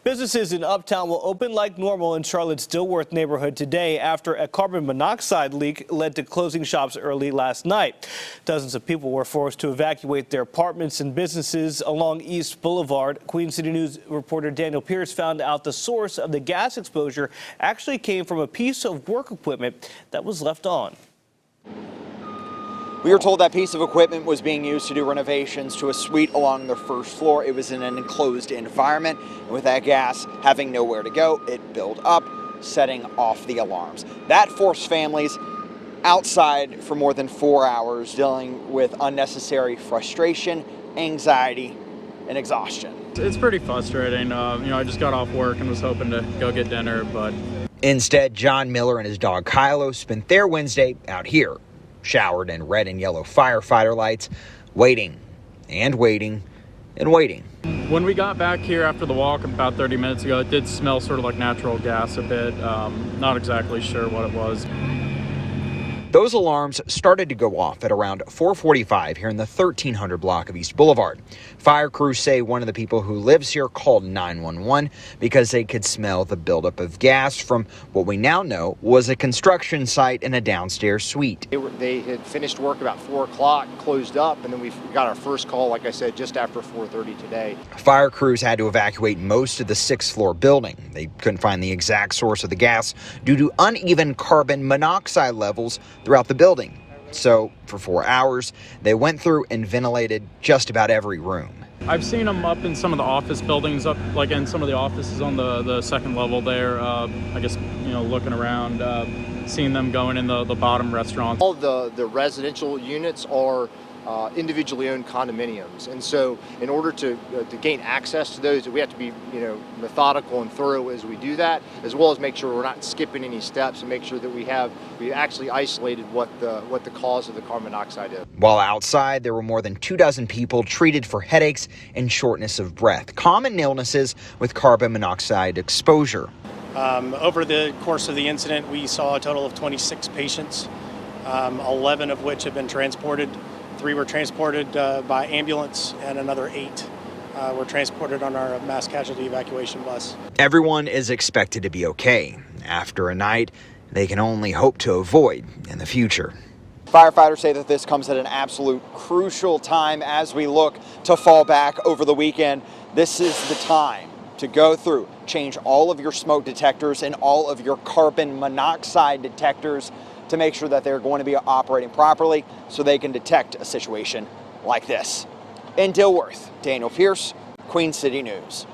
Businesses in Uptown will open like normal in Charlotte's Dilworth neighborhood today after a carbon monoxide leak led to closing shops early last night. Dozens of people were forced to evacuate their apartments and businesses along East Boulevard. Queen City News reporter Daniel Pierce found out the source of the gas exposure actually came from a piece of work equipment that was left on. We were told that piece of equipment was being used to do renovations to a suite along the first floor. It was in an enclosed environment, and with that gas having nowhere to go, it built up, setting off the alarms. That forced families outside for more than 4 hours, dealing with unnecessary frustration, anxiety, and exhaustion. It's pretty frustrating. I just got off work and was hoping to go get dinner, but instead, John Miller and his dog Kylo spent their Wednesday out here, showered in red and yellow firefighter lights, waiting and waiting and waiting. When we got back here after the walk about 30 minutes ago, it did smell sort of like natural gas a bit. Not exactly sure what it was. Those alarms started to go off at around 4:45 here in the 1300 block of East Boulevard. Fire crews say one of the people who lives here called 911 because they could smell the buildup of gas from what we now know was a construction site in a downstairs suite. They had finished work about 4 o'clock, closed up, and then we got our first call, like I said, just after 4:30 today. Fire crews had to evacuate most of the 6th floor building. They couldn't find the exact source of the gas due to uneven carbon monoxide levels throughout the building. So for 4 hours, they went through and ventilated just about every room. I've seen them up in some of the office buildings, up like in some of the offices on the second level there. I guess, looking around, seeing them going in the bottom restaurants. All the residential units are individually owned condominiums, and so in order to gain access to those, we have to be methodical and thorough as we do that, as well as make sure we're not skipping any steps and make sure that we actually isolated what the cause of the carbon monoxide is. While outside, there were more than 24 people treated for headaches and shortness of breath, common illnesses with carbon monoxide exposure. Over the course of the incident, we saw a total of 26 patients, 11 of which have been transported. 3 were transported by ambulance, and another 8 were transported on our mass casualty evacuation bus. Everyone is expected to be okay after a night they can only hope to avoid in the future. Firefighters say that this comes at an absolute crucial time as we look to fall back over the weekend. This is the time to go through, change all of your smoke detectors and all of your carbon monoxide detectors to make sure that they're going to be operating properly so they can detect a situation like this. In Dilworth, Daniel Pierce, Queen City News.